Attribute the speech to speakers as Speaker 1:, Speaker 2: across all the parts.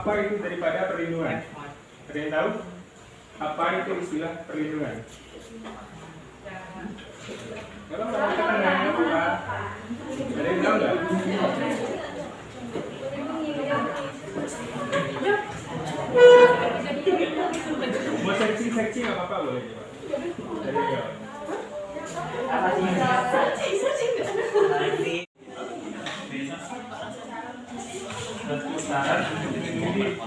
Speaker 1: apa itu daripada perlindungan? Ada yang tahu? Apa itu istilah perlindungan? Kalau orang kata apa? Ada yang tahu nggak? Mau searching nggak apa-apa boleh coba. Ada yang jawab. Saran untuk dilindungi.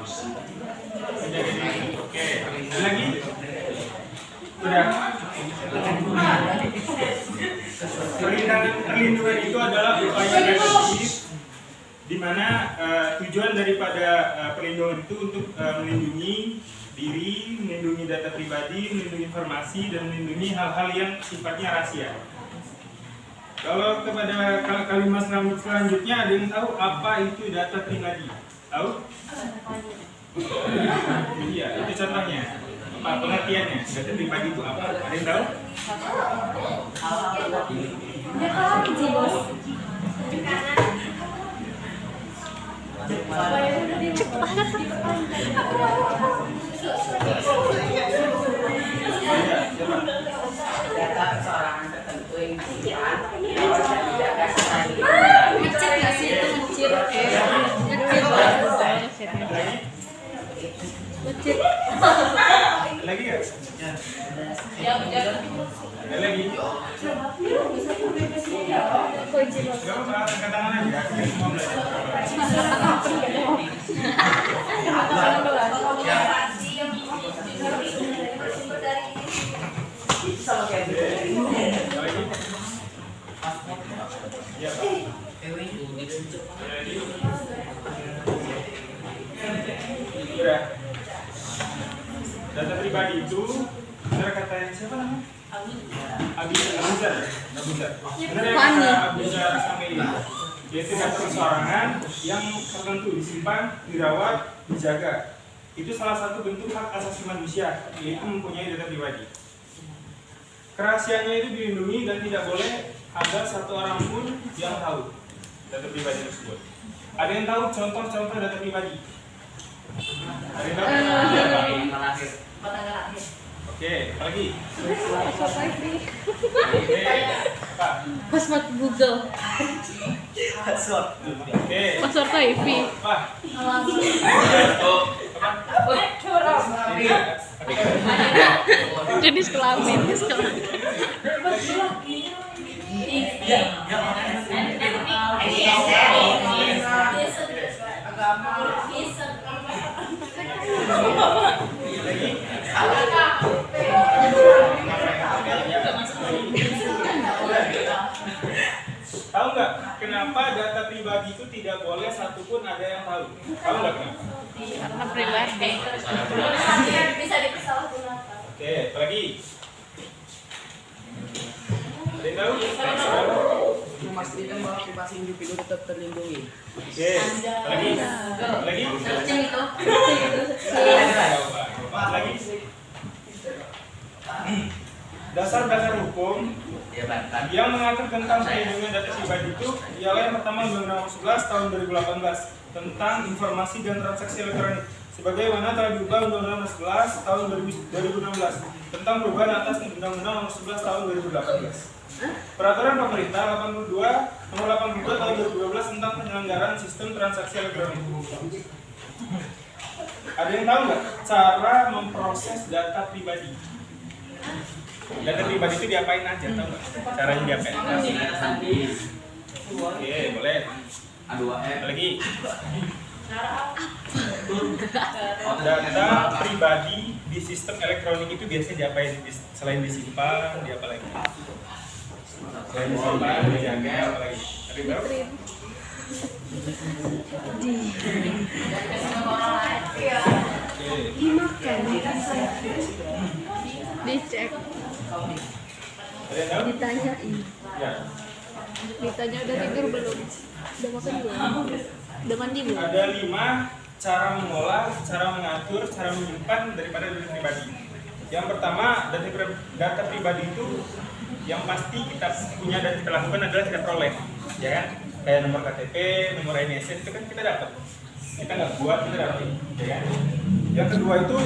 Speaker 1: Oke, lagi. Sudah. Perlindungan itu adalah upaya preventif di mana tujuan daripada perlindungan itu untuk melindungi diri, melindungi data pribadi, melindungi informasi, dan melindungi hal-hal yang sifatnya rahasia. Kalau kepada kalimat selanjutnya ada yang tahu apa itu data pribadi? Tahu? Iya, itu contohnya. Apa pengertiannya? Data pribadi itu apa? Ada yang tahu?
Speaker 2: Data seseorang tertentu yang disimpan bisa dijaga
Speaker 3: Ngecit nggak sih itu ngecit? Ngecit.
Speaker 1: Lagi nggak? Ada lagi? Gak apa-apa, angkat tangan aja. Kita semua belajar.
Speaker 2: sama kayak gitu.
Speaker 1: Ya, Pak. Sudah. Data pribadi itu, benar kata yang siapa namanya? Abuzar. Benar ya kata Abuzar sampai ini. Yaitu data perseorangan yang tertentu disimpan, dirawat, dijaga. Itu salah satu bentuk hak asasi manusia, yaitu mempunyai data pribadi. Kerahasiaannya itu dilindungi dan tidak boleh ada satu orang pun yang tahu data pribadi tersebut. Ada yang tahu contoh-contoh data pribadi? Ada yang tahu? Oke, apa lagi? Oke, apa?
Speaker 3: Password Google.
Speaker 1: Oke,
Speaker 3: Password wifi.
Speaker 1: apa?
Speaker 3: Jenis kelamin.
Speaker 1: Tahu nggak kenapa data pribadi itu tidak boleh satupun ada yang tahu? Tahu nggak kenapa?
Speaker 3: Karena pribadi.
Speaker 4: Bisa dipersalahgunakan.
Speaker 1: Oke, apa lagi? Ada yang tahu?
Speaker 2: Memastikan bahwa privasi individu tetap terlindungi.
Speaker 1: Oke, apa lagi? Apa lagi?
Speaker 4: Searching itu.
Speaker 1: Apa lagi? Dasar-dasar hukum yang mengatur tentang perlindungan data pribadi itu ialah yang pertama Undang-Undang Nomor 11 Tahun 2018 tentang informasi dan transaksi elektronik, sebagaimana telah diubah Undang-Undang Nomor 11 Tahun 2016 tentang perubahan atas Undang-Undang Nomor 11 Tahun 2018. Peraturan Pemerintah 82 Nomor 82 Tahun 2012 tentang penyelenggaraan sistem transaksi elektronik. Ada yang tahu nggak cara memproses data pribadi? Data pribadi itu diapain aja, tahu nggak? Caranya diapain? Oke, boleh. Ada lagi? Data pribadi di sistem elektronik itu biasanya diapain? Selain disimpan, diapa lagi? Selain disimpan, dijaga, apa lagi? Ada yang tahu?
Speaker 3: Dimakan. Dicek.
Speaker 1: Ada yang tahu?
Speaker 3: Ditanyain.
Speaker 1: Ya.
Speaker 3: Ditanya udah tidur belum? Udah makan belum? Udah mandi belum?
Speaker 1: Ada 5 cara mengolah, cara mengatur, cara menyimpan daripada data pribadi. Yang pertama, data pribadi itu yang pasti kita punya dan kita lakukan adalah kita peroleh, ya kan? Kayak nomor KTP, nomor NIS itu kan kita dapat. kita nggak buat berarti, ya kan? Yang kedua itu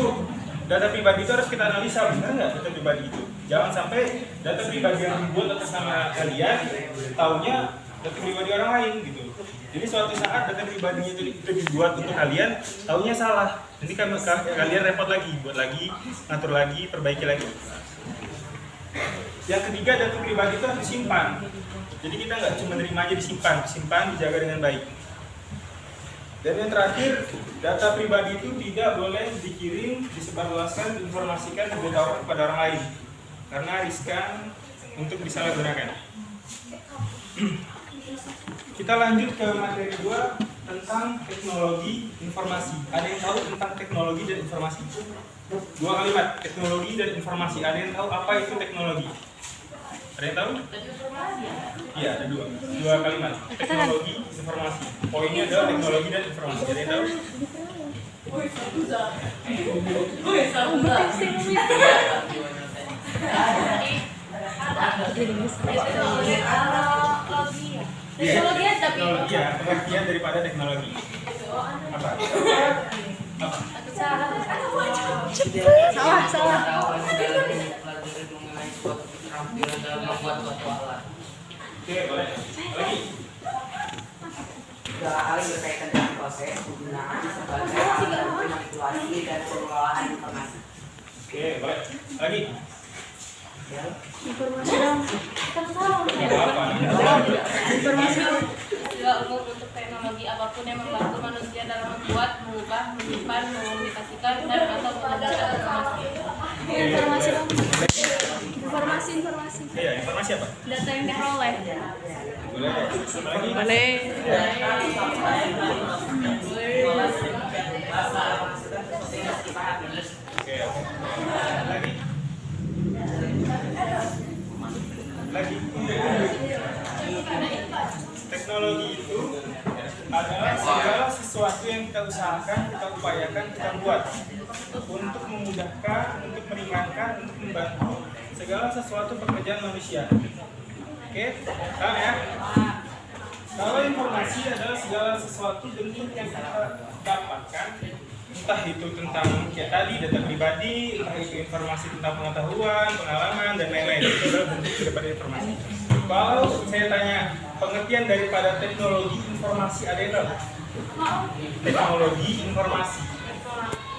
Speaker 1: data pribadi itu harus kita analisa, benar nggak data pribadi itu? Jangan sampai data pribadi yang dibuat atas nama kalian, taunya data pribadi orang lain gitu. Jadi suatu saat data pribadinya itu dibuat untuk kalian, taunya salah. Nanti kalian repot lagi, buat lagi, ngatur lagi, perbaiki lagi. Yang ketiga, data pribadi itu harus disimpan. Jadi kita nggak cuma nerima aja disimpan, dijaga dengan baik. Dan yang terakhir, data pribadi itu tidak boleh dikirim, disebarluaskan, diinformasikan, diberitahukan kepada orang lain, karena riskan untuk disalahgunakan. Kita lanjut ke materi 2 tentang teknologi informasi. Ada yang tahu tentang teknologi dan informasi? 2 kalimat, teknologi dan informasi. Ada yang tahu apa itu teknologi? Ada yang tahu? Iya, ada 2 kalimat. Teknologi, informasi. Poinnya adalah teknologi dan informasi. Ada yang tahu? Teknologi ya, pengertian daripada teknologi. Apa?
Speaker 3: Salah.
Speaker 1: Oke, boleh. Lagi.
Speaker 5: Segala hal yang berkaitan dengan proses penggunaan sebagai alat manipulasi dan pengelolaan informasi.
Speaker 1: Oke, boleh. Lagi.
Speaker 3: Informasi dong.
Speaker 1: Apa?
Speaker 3: Informasi dong.
Speaker 4: Juga umum untuk teknologi apapun yang membantu manusia dalam membuat, mengubah, menyimpan, mengomunikasikan, dan atau mengendalikan informasi.
Speaker 3: Informasi dong. Informasi.
Speaker 1: Iya, informasi apa?
Speaker 3: Data yang diperoleh.
Speaker 1: Boleh. Lagi.
Speaker 3: Boleh.
Speaker 1: Oke. Lagi. Teknologi itu adalah segala sesuatu yang kita usahakan, kita upayakan, kita buat untuk memudahkan, untuk meringankan, untuk membantu segala sesuatu pekerjaan manusia. Oke, paham ya? Kalau informasi adalah segala sesuatu bentuk yang kita dapatkan, entah itu tentang kayak tadi data pribadi, entah itu informasi tentang pengetahuan, pengalaman, dan lain-lain. Itu adalah bentuk daripada informasi. Kalau saya tanya pengertian daripada teknologi informasi, ada yang tahu? Teknologi informasi.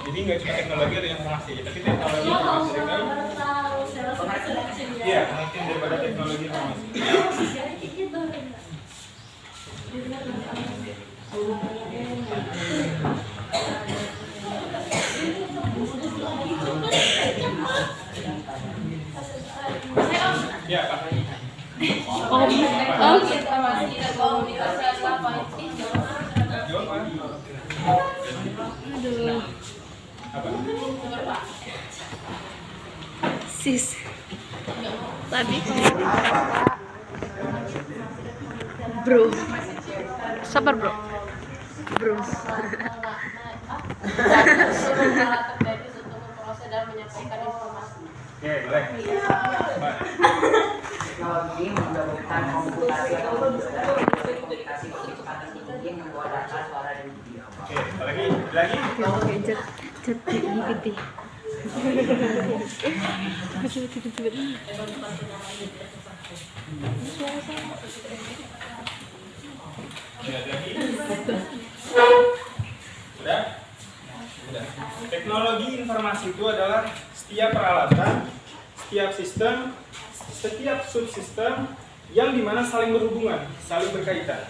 Speaker 1: Jadi nggak cuma teknologi atau informasi, tapi teknologi informasi. Ada yang tahu? Iya, pengertian daripada teknologi informasi. Ya, Pak.
Speaker 4: Informasi dan komunikasi adalah apa?
Speaker 1: Jawab, Pak.
Speaker 3: Aduh.
Speaker 1: Apa?
Speaker 3: Sis. Tadi. Bro. Sabar, bro.
Speaker 4: Terjadi untuk memproses dan menyampaikan informasi.
Speaker 1: Oke, boleh. Pak.
Speaker 5: Teknologi menggabungkan komputasi atau komunikasi kecepatan tinggi membuat data, suara, dan video.
Speaker 1: Oke, lagi.
Speaker 3: Chat GPT.
Speaker 1: Sudah? Teknologi informasi itu adalah setiap peralatan, setiap sistem, setiap subsistem yang dimana saling berhubungan, saling berkaitan.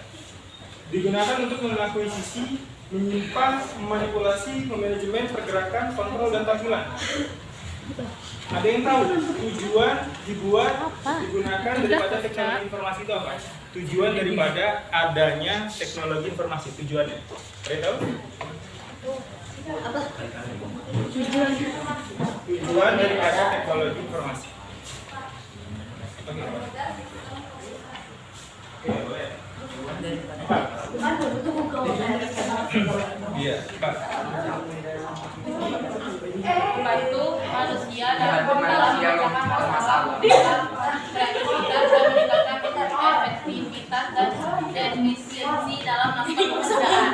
Speaker 1: Digunakan untuk mengakuisisi, menyimpan, memanipulasi, memanajemen pergerakan, kontrol, dan tampilan. Ada yang tahu tujuan dibuat, digunakan daripada teknologi informasi itu apa? Tujuan daripada adanya teknologi informasi, tujuannya. Ada yang tahu? Tujuan daripada teknologi informasi. Oke. Oke, boleh. Pak. Iya, Pak.
Speaker 4: Membantu manusia dalam mengerjakan masalah, kreativitas dan meningkatkan efektivitas dan efisiensi dalam melakukan pekerjaan.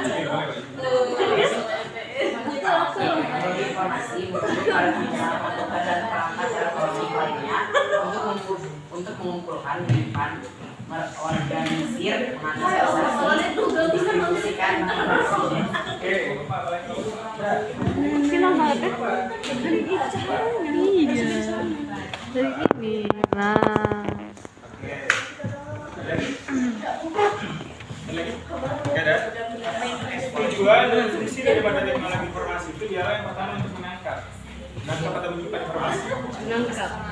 Speaker 5: informasi menunjuk pada pimpinan anggota dan perangkat elektronik lainnya untuk mengumpulkan, menyimpan, mengorganisir, menganalisasi, mendistribusikan informasi.
Speaker 1: Oke, Bapak lagi.
Speaker 3: Kenapa kan? Dari ini. Nah.
Speaker 1: Oke. Lagi? Nggak ada? Tujuan dan fungsi daripada teknologi informasi itu ialah yang pertama untuk menangkap atau menyimpan informasi.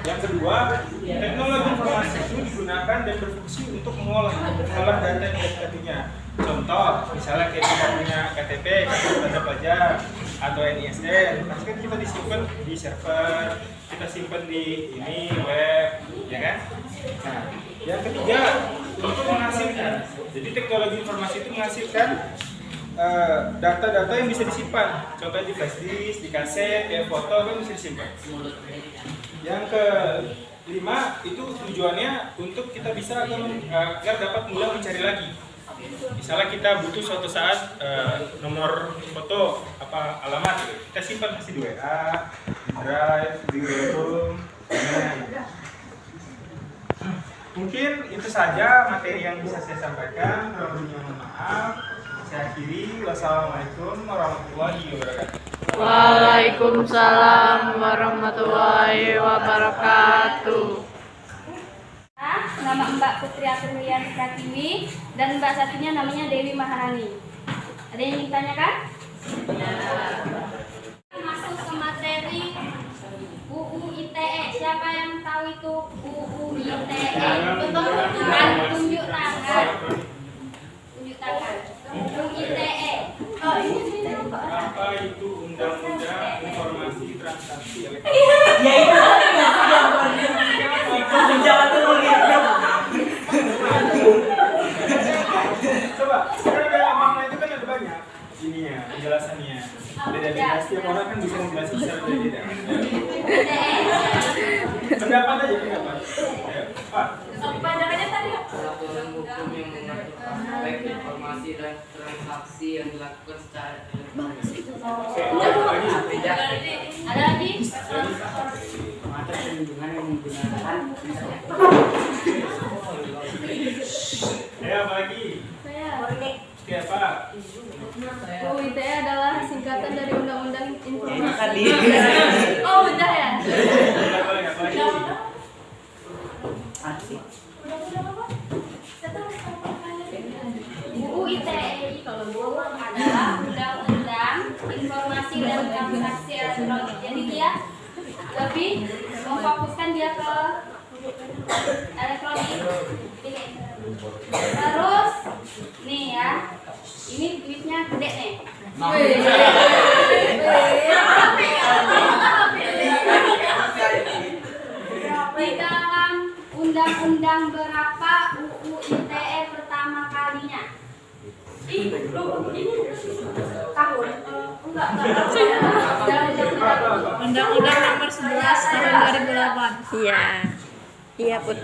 Speaker 1: Yang kedua, teknologi informasi itu digunakan dan berfungsi untuk mengolah data yang tadinya. Contoh, misalnya kayak kita punya KTP, kartu tanda pelajar, atau NISN, pasti kan kita disimpan di server, kita simpan di web, ya kan? Nah, yang ketiga untuk menghasilkan. Jadi teknologi informasi itu menghasilkan data-data yang bisa disimpan. Contohnya di flash disk, di kaset, ya foto kan bisa disimpan. Yang kelima itu tujuannya untuk kita bisa agar dapat mudah mencari lagi. Misalnya kita butuh suatu saat nomor foto alamat gitu. Kita simpan masih di WA, di Drive, di Google Chrome. Mungkin itu saja materi yang bisa saya sampaikan. Kurang lebihnya mohon maaf. Saya akhiri. Wassalamualaikum warahmatullahi wabarakatuh.
Speaker 3: Waalaikumsalam warahmatullahi wabarakatuh.
Speaker 6: Nama Mbak Putri Aprilian Pratimi dan Mbak satunya namanya Dewi Maharani. Ada yang ingin tanyakan? Masuk ke materi UU ITE. Siapa yang tahu itu UU ITE? Tunjuk tangan. Tunjuk tangan. UU ITE.
Speaker 1: Apa itu Undang-Undang Informasi Transaksi Elektronik?
Speaker 5: Ya itu menjawab dulu gitu.
Speaker 1: Coba, kan ada makna itu kan ada banyak. Ini ya penjelasannya. Beda-beda. Setiap orang kan bisa menjelaskan secara berbeda. Pendapat aja pendapat. Ayo, Pak.
Speaker 6: Panjangannya tadi.
Speaker 2: Peraturan hukum yang mengatur aspek informasi dan transaksi yang dilakukan secara elektronik.
Speaker 6: Ada lagi?
Speaker 5: Mengatur perlindungan yang menggunakan
Speaker 1: Ya, apa lagi? Oke, Pak.
Speaker 3: UU ITE adalah singkatan dari Undang-Undang Informasi.
Speaker 6: Oh, udah ya?
Speaker 1: Apa lagi?
Speaker 6: UU ITE adalah Undang-Undang Informasi dan Transaksi Elektronik. Jadi dia lebih memfokuskan dia ke elektronik. Ini. Terus, nih ya, ini duitnya gede nih. Di dalam undang-undang berapa UU ITE pertama kalinya? Tahun? Enggak.
Speaker 3: Undang-Undang Nomor 11 Tahun 2008. Iya. Iya, Put.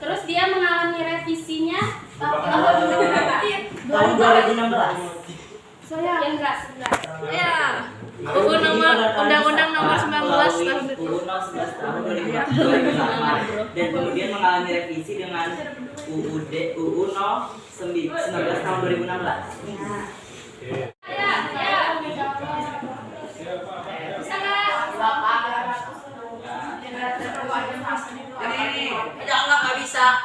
Speaker 6: Terus dia mengalami revisinya
Speaker 5: tahun 2016.
Speaker 6: saya enggak.
Speaker 3: Iya. Undang-Undang Nomor 19 Tahun
Speaker 5: UU 11 tahun 2008 dan kemudian mengalami revisi dengan UU 19 tahun 2016.
Speaker 6: Ya. Bisa nggak?
Speaker 5: Nggak bisa.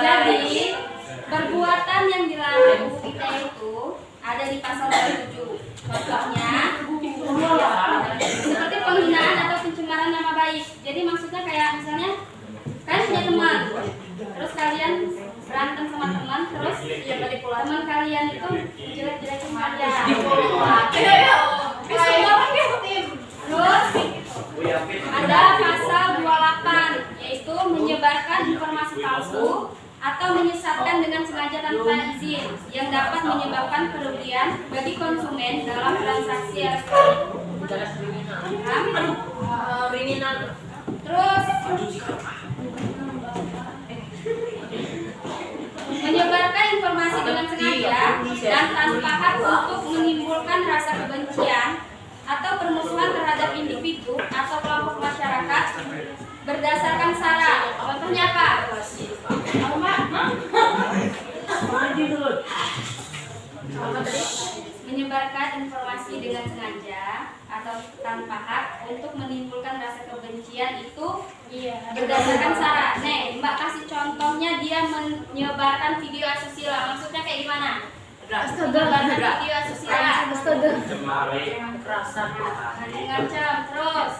Speaker 6: Jadi perbuatan yang dilarang UU ITE itu ada di pasal 27. Contohnya seperti penghinaan atau pencemaran nama baik. Jadi maksudnya kayak misalnya kalian punya teman, terus kalian berantem sama teman, terus teman kalian itu jelek-jelekin kalian. Terus ada pasal 28 yaitu menyebarkan informasi palsu atau menyesatkan dengan sengaja tanpa izin yang dapat menyebabkan kerugian bagi konsumen dalam transaksi elektronik. Terus menyebarkan informasi dengan sengaja dan tanpa hak untuk menimbulkan rasa kebencian atau permusuhan terhadap individu atau kelompok masyarakat berdasarkan sara. Contohnya apa? Menyebarkan informasi dengan sengaja atau tanpa hak untuk menimbulkan rasa kebencian itu berdasarkan sara. Nih, Mbak kasih contohnya, dia menyebarkan video asusila. Maksudnya kayak gimana? Menyebarkan video asusila. Ngancam terus.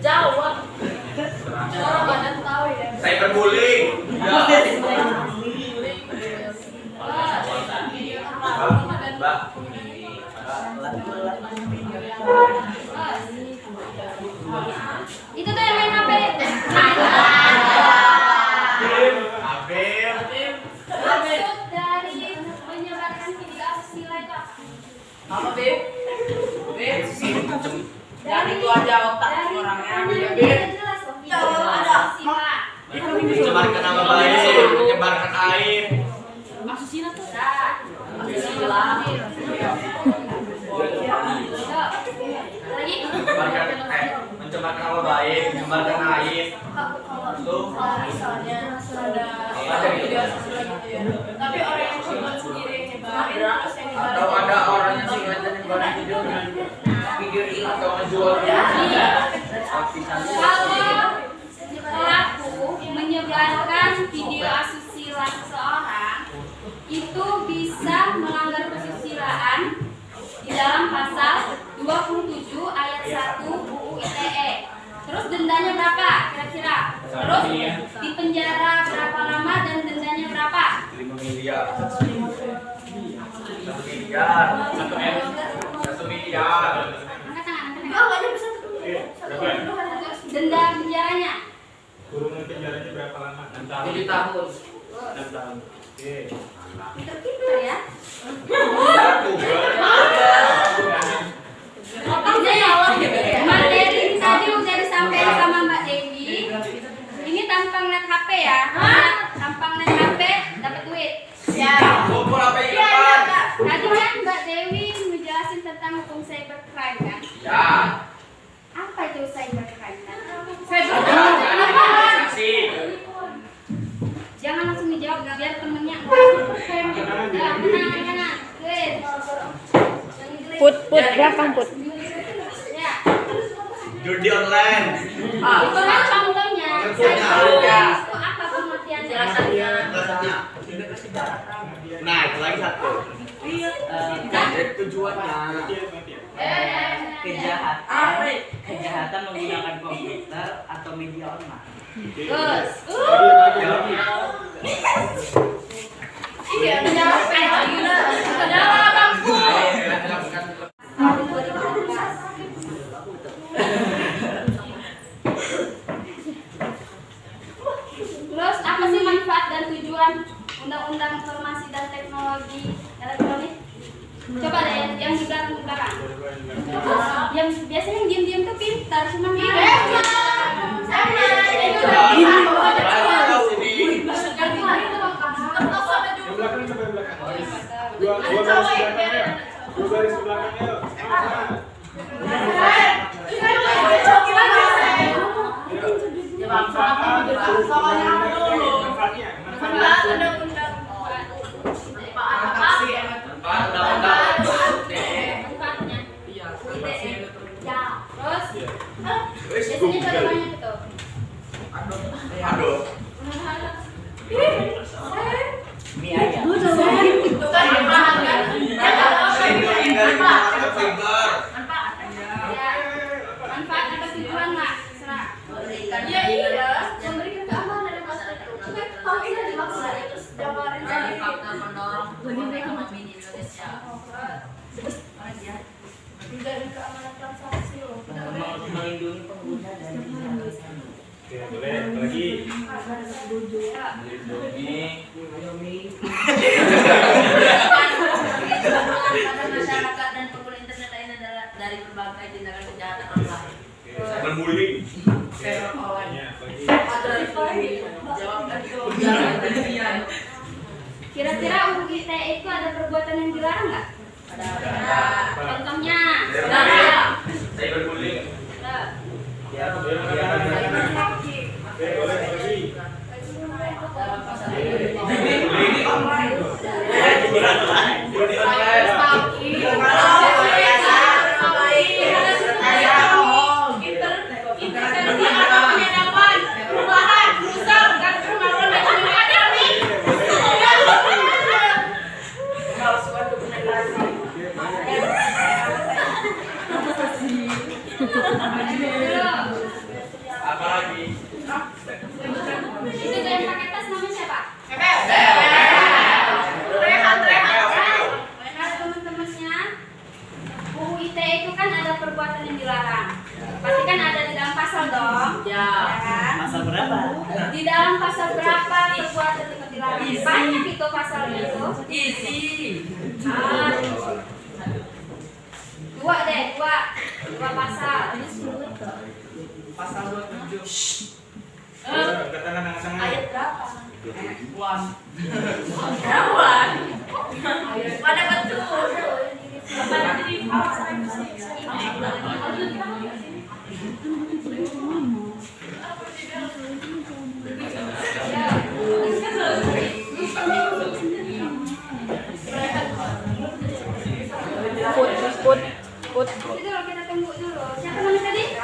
Speaker 4: Jawab. Orang badan tahu ya.
Speaker 7: Cyberbullying. Mbak.
Speaker 6: Itu tuh yang main HP. Maksud dari menyebarkan video asusila itu apa?
Speaker 4: Apa, Beb? Beb,
Speaker 6: Dari
Speaker 4: itu aja otak orangnya.
Speaker 6: jelas loh. Video asusila.
Speaker 7: Menyebarkan nama baik, menyebarkan aib.
Speaker 4: Asusila tuh.
Speaker 6: Asusila. Lagi?
Speaker 7: Menyebarkan nama baik, menyebarkan aib. Tuh.
Speaker 4: Misalnya ada video asusila gitu ya. Tapi orang yang cuma sendiri yang nyebarin terus yang nyebarin.
Speaker 7: Atau ada orang yang sengaja nyebarin video ini atau menjual.
Speaker 6: Kalau pelaku menyebarkan video asusila seseorang, itu bisa melanggar kesusilaan di dalam pasal 27 ayat 1 UU ITE. Terus dendanya berapa kira-kira? Terus di penjara berapa lama dan dendanya berapa?
Speaker 7: 5 miliar. 1 miliar. 1 miliar.
Speaker 6: Angkat tangan, angkat tangan. Denda penjaranya?
Speaker 1: Kurungan penjaranya berapa lama? 6 tahun.
Speaker 2: 7 tahun.
Speaker 1: 6 tahun. Oke.
Speaker 6: Pinter-pinter ya. Materi tadi udah disampaikan sama Mbak Dewi. Ini tanpa ngeliat HP ya. Tanpa ngeliat HP dapat duit.
Speaker 7: Kumpul apa yang depan?
Speaker 6: Tadi kan Mbak Dewi menjelasin tentang hukum cybercrime kan?
Speaker 7: Ya.
Speaker 6: Apa itu cybercrime?
Speaker 7: Saksi.
Speaker 6: Jangan langsung dijawab biar temennya tenang.
Speaker 3: Put belakang put.
Speaker 6: Ya.
Speaker 7: Judi online.
Speaker 6: Itu kan contohnya. Cybercrime itu apa pengertiannya?
Speaker 7: Alasannya. Nah, itu lagi satu. Dari tujuannya.
Speaker 5: Kejahatan menggunakan komputer atau media online.
Speaker 6: Terus.
Speaker 4: Iya, menjelaskan lagi lah. Adalah bangku.
Speaker 6: Tahun 2016. Terus apa sih manfaat dan tujuan Undang-Undang Informasi dan Teknologi Elektronik? Coba deh yang di belakang. Yang biasanya yang diam-diam tuh pintar, cuma
Speaker 1: Yang belakang coba yang belakang. Dua baris belakangnya. Dua baris belakangnya.
Speaker 6: manfaatnya. Ya, terus biasanya contohnya gitu.
Speaker 7: Aduh.
Speaker 5: Mie ayam.
Speaker 4: Itu kan manfaat kan?
Speaker 6: Ya, manfaat atau tujuan lah, serah.
Speaker 4: Ya iya, memberikan keamanan dan masyarakat. Cuma kalau ini dimaksud terus jawarin tadi.
Speaker 2: Faktor pendorong ekonomi di Indonesia.
Speaker 4: Menjaga keamanan transaksi loh.
Speaker 5: Melindungi pengguna dan
Speaker 1: Oke, boleh
Speaker 6: pada masyarakat dan pengguna internet lain adalah dari berbagai tindakan kejahatan online.
Speaker 1: Cyberbullying.
Speaker 6: Kira-kira UU ITE itu ada perbuatan yang dilarang nggak? Ada. Contohnya?
Speaker 1: Cyberbullying.
Speaker 6: Itu yang pakai tas namanya siapa? Teman-temannya, UU ITE itu kan ada perbuatan yang dilarang. Pasti kan ada di dalam pasal dong. Ya kan?
Speaker 5: Pasal berapa?
Speaker 6: Di dalam pasal berapa perbuatan itu dilarang? Banyak itu pasalnya itu. Dua pasal.
Speaker 2: Pasal 27.
Speaker 6: Ayat berapa?
Speaker 4: Pada betul.
Speaker 3: Put.
Speaker 6: Itu dulu kita tunggu dulu. Siapa namanya tadi?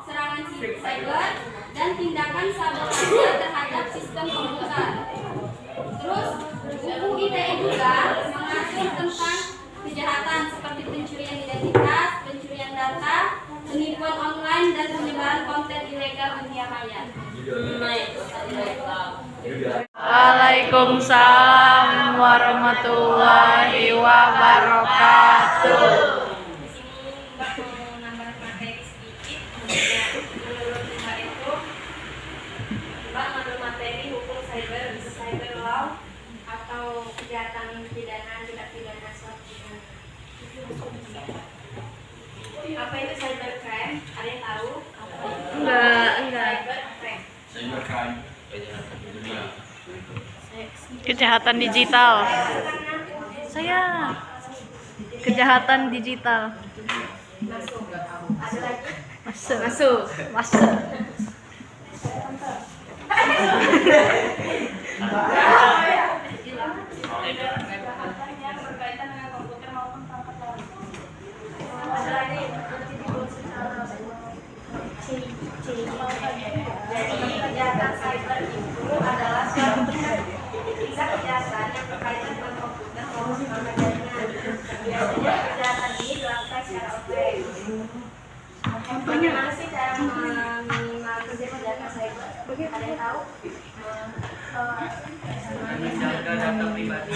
Speaker 6: Serangan cyber dan tindakan sabotase terhadap sistem komputer. Terus UU ITE juga mengatur tentang kejahatan seperti pencurian identitas, pencurian data, penipuan online dan penyebaran konten ilegal dunia maya.
Speaker 3: Waalaikumsalam warahmatullahi wabarakatuh.
Speaker 6: Di sini Mbak mau nambah materi sedikit. Menurut Mbak itu, Mbak ngambil materi hukum cyber law atau kejahatan pidana, tindak pidana suatu pidana. Apa itu cyber crime? Ada yang tahu?
Speaker 3: Enggak.
Speaker 6: Cyber crime.
Speaker 3: Kejahatan digital. Saya kejahatan digital.
Speaker 6: Ada lagi?
Speaker 3: Masuk.
Speaker 6: Yang berkaitan dengan komputer maupun perangkat luar. Ada lagi? Jadi kejahatan cyber itu adalah suatu tindak kejahatan yang berkaitan dengan komputer maupun perangkat jaringan. Biasanya kejahatan ini dilakukan secara offline. Bagaimana sih cara menganalisis kejahatan cyber? Ada yang tahu?
Speaker 2: Menjaga data pribadi.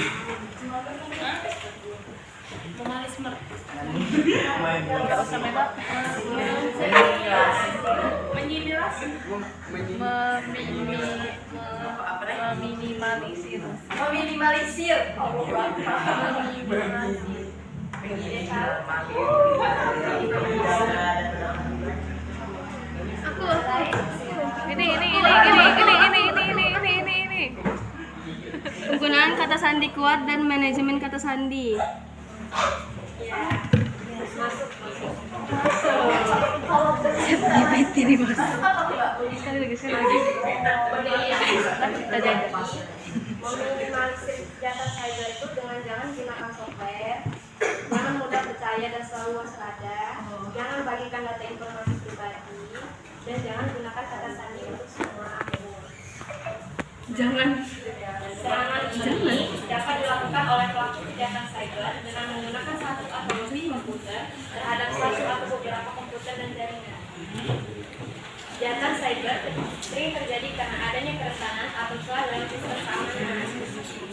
Speaker 3: Enggak usah mebak.
Speaker 6: Meminimalisir.
Speaker 3: Ini. Penggunaan kata sandi kuat dan manajemen kata sandi. Ini mas. Sekali lagi. Kita jaga.
Speaker 6: Meminimalisir kejahatan cyber itu dengan jangan gunakan software, jangan mudah percaya dan selalu waspada, jangan bagikan data informasi pribadi, dan jangan gunakan kata sandi untuk semua akun. Serangan ini dapat dilakukan oleh pelaku kejahatan cyber dengan menggunakan satu atau lebih komputer terhadap satu atau beberapa komputer dan jaringan. Kejahatan cyber sering terjadi karena adanya kerentanan atau celah dalam sistem keamanan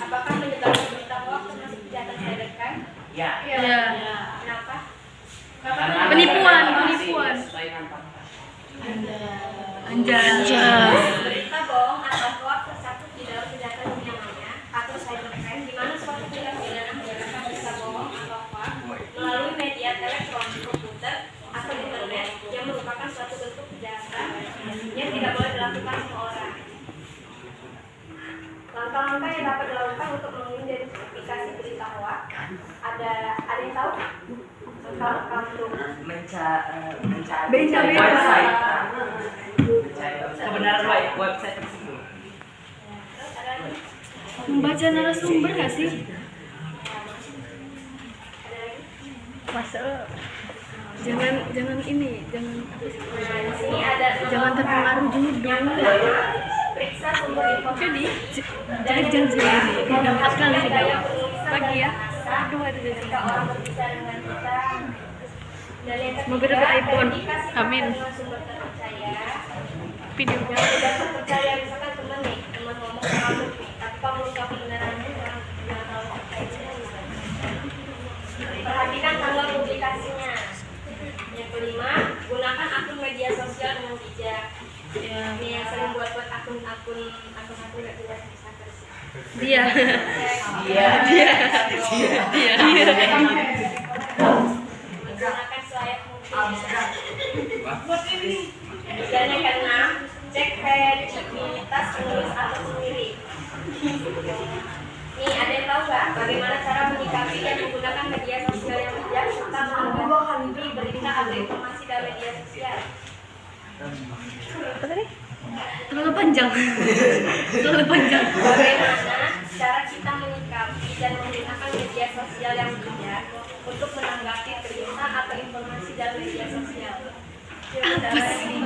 Speaker 6: Apakah menyebarkan berita hoax termasuk kejahatan cybercrime?
Speaker 5: Ya.
Speaker 3: Ya.
Speaker 6: Kenapa?
Speaker 3: Penipuan. Anjay.
Speaker 6: Berita bohong atau hoax tersangkut di dalam kejahatan yang namanya atau cybercrime, di mana suatu tindak pidana menyebarkan berita bohong atau hoax melalui media elektronik, komputer atau internet yang merupakan suatu bentuk kejahatan yang tidak boleh dilakukan semua orang. Langkah-langkah yang dapat dilakukan untuk mengidentifikasi berita hoax ada yang tahu? Langkah-langkah untuk
Speaker 5: mencari website. Kebenaran website tersebut.
Speaker 6: terus ada lagi?
Speaker 3: Membaca narasumber nggak sih?
Speaker 6: Ada lagi?
Speaker 3: Masa jangan ini, jangan apa sih?
Speaker 6: Nah, di sini ada
Speaker 3: Jangan terpengaruh judul.
Speaker 6: periksa sumber informasi.
Speaker 3: Jadi jangan didapatkan
Speaker 6: Gaya
Speaker 3: sudah
Speaker 6: penulisan
Speaker 3: pagi ya.
Speaker 6: dan bahasa.
Speaker 3: Aduh ada
Speaker 6: Ketika orang berbicara dengan kita. Dan yang
Speaker 3: Semoga
Speaker 6: ketiga,
Speaker 3: dapat iPhone.
Speaker 6: verifikasi
Speaker 3: Amin.
Speaker 6: fakta dengan sumber terpercaya.
Speaker 3: videonya.
Speaker 6: Yang tidak terpercaya, misalkan teman ngomong ke kamu, tapi kamu lupa kebenarannya, jangan terlalu percaya. Perhatikan tanggal publikasinya. Yang kelima, gunakan akun media sosial dengan bijak. Ini yang sering buat akun nggak jelas bisa bersih.
Speaker 3: Dia.
Speaker 6: Menggunakan selayak mungkin. Dan yang keenam, cek kredibilitas penulis atau sendiri. Nih, ada yang tahu nggak bagaimana cara menyikapi dan menggunakan media sosial yang bijak serta menanggapi berita atau informasi dalam media sosial?
Speaker 3: Apa tadi? Terlalu panjang. Terlalu panjang.
Speaker 6: Bagaimana cara kita menyikapi dan menggunakan media sosial yang bijak untuk menanggapi berita atau informasi dalam media sosial?
Speaker 3: Apa sih?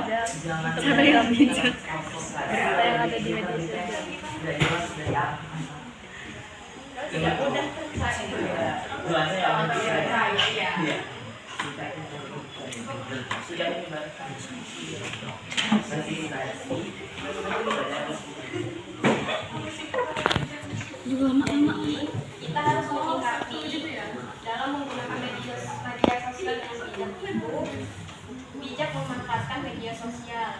Speaker 3: Cara yang bijak. Berita yang ada di media sosial.
Speaker 6: Ya udah
Speaker 3: Juga lama-lama.
Speaker 6: kita harus menyikapi dalam menggunakan media sosial yang bijak itu bijak memanfaatkan media sosial,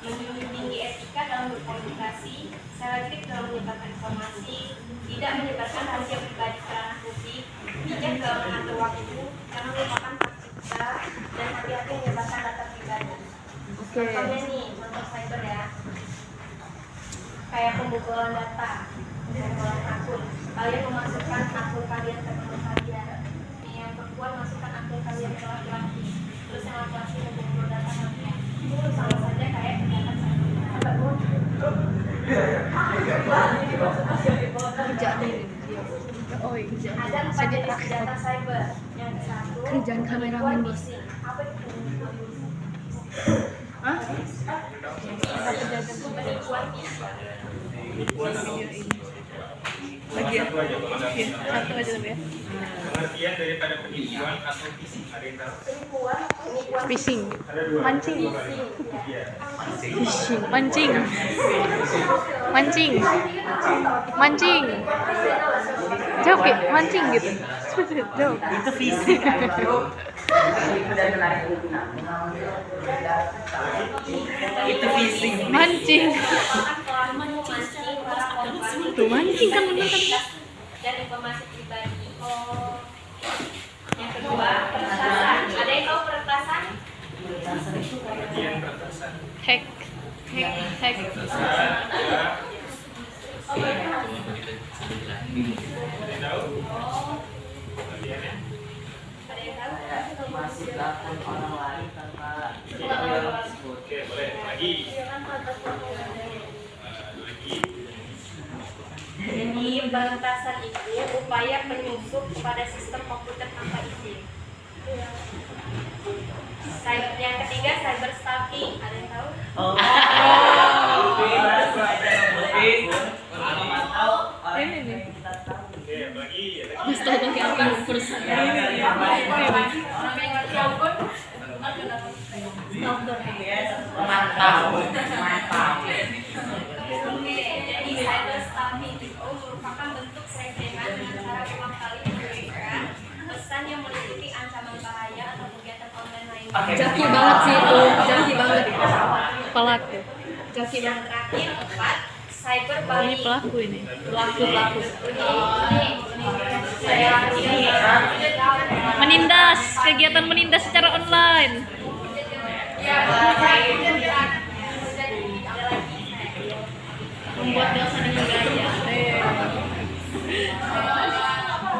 Speaker 6: menjunjung tinggi etika dalam berkomunikasi, selektif dalam menyebarkan informasi, tidak menyebarkan rahasia pribadi ke ranah publik, bijak dalam mengatur waktu, jangan lupakan hak cipta, dan hati-hati menyebarkan data pribadi. Contohnya nih, contoh cyber ya, kayak pembobolan data, pembobolan akun. Kalian memasukkan akun kalian ke teman kalian. Nih, yang perempuan masukkan akun kalian ke laki-laki. Terus yang laki-laki membobol data kalian. Itu sama saja kayak kejahatan cyber.
Speaker 3: Kerjaan ini. Oh iya.
Speaker 6: Ada 4 jenis kejahatan cyber. Yang satu,
Speaker 3: Kerjaan kameramen nih.
Speaker 6: phishing. Apa itu?
Speaker 3: Hah?
Speaker 6: Penipuan
Speaker 3: Lagi ya?
Speaker 1: Satu aja pengertian.
Speaker 3: Satu aja lebih ya.
Speaker 1: Pengertian daripada penipuan atau phishing. Ada yang tahu?
Speaker 6: penipuan
Speaker 3: Fishing.
Speaker 1: Ada dua.
Speaker 3: Mancing.
Speaker 1: Iya.
Speaker 3: Fishing. Mancing. Mancing. Mancing. Jawab Ki, mancing gitu. Jawab.
Speaker 5: Itu fisik. Itu fisik.
Speaker 3: Mancing.
Speaker 6: memancing para korban
Speaker 3: Tuh mancing kan bener kan.
Speaker 6: dan informasi pribadi. Yang kedua, peretasan. Ada yang tahu peretasan?
Speaker 1: Pengertian peretasan.
Speaker 3: Hack. Hack.
Speaker 1: Ada yang tahu? Pengertiannya?
Speaker 6: Ada yang tahu?
Speaker 5: Masih akun orang lain tanpa
Speaker 1: Oke, boleh. Lagi.
Speaker 6: Jadi peretasan itu upaya penyusup pada sistem komputer tanpa izin. Yang ketiga, cyber stalking. Ada yang tahu?
Speaker 3: Ini nih.
Speaker 1: Oke, lagi.
Speaker 3: Install pakai akun first.
Speaker 5: mantap.
Speaker 6: Oke, jadi cyber stalking itu
Speaker 3: Jaki banget sih itu, jaki banget. Pelaku.
Speaker 6: Jaki yang terakhir 4 cyber
Speaker 3: Ini
Speaker 6: bullying.
Speaker 3: pelaku ini. Pelaku. Menindas, kegiatan menindas secara online. Membuat dosa dengan gaya.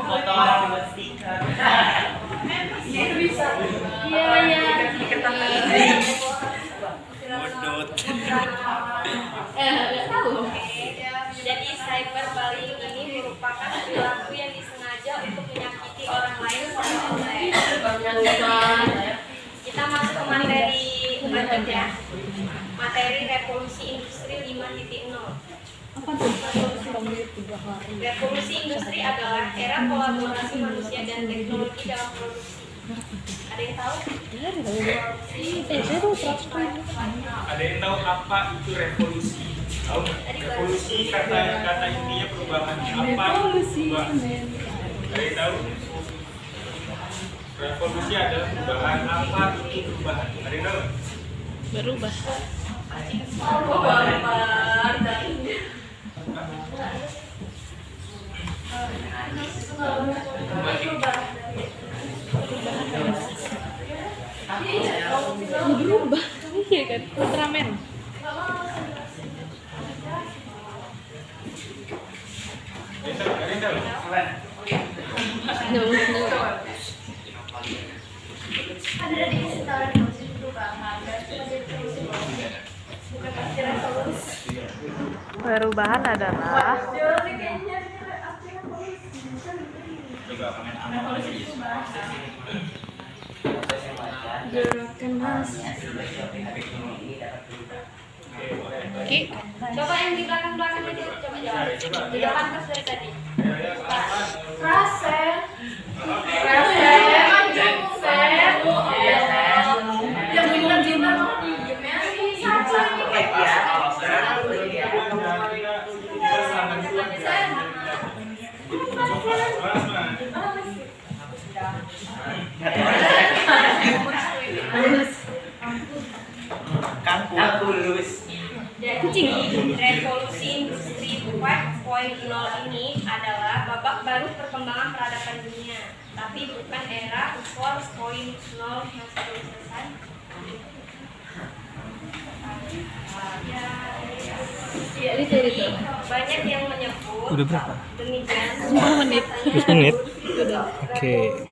Speaker 5: Foto orang buat stiker.
Speaker 6: Nggak tahu. Jadi cyberbullying ini merupakan perilaku yang disengaja untuk menyakiti orang lain secara online. Kita masuk ke materi berikutnya. Materi revolusi industri 5.0. Revolusi industri adalah era kolaborasi manusia dan teknologi dalam produksi. Ada yang tahu?
Speaker 1: Ada yang tahu apa itu revolusi? Tahu nggak? Revolusi kata intinya perubahan. Apa perubahan? Ada yang tahu? Revolusi adalah perubahan. Apa itu perubahan? Ada yang tahu?
Speaker 3: Berubah. Berubah. Iya kan? Ultraman.
Speaker 1: Ada yang tahu?
Speaker 3: Perubahan adalah gerakan massa. Oke.
Speaker 6: Coba yang di belakang-belakang itu, coba jawab. Di depan terus dari tadi. Jadi revolusi industri 4.0 ini adalah babak baru perkembangan peradaban dunia, tapi bukan era 4.0 yang sudah selesai. Jadi banyak yang menyebut
Speaker 1: Udah berapa?
Speaker 6: demikian
Speaker 3: 10 menit.
Speaker 1: 10 menit?
Speaker 3: Udah.
Speaker 1: Oke.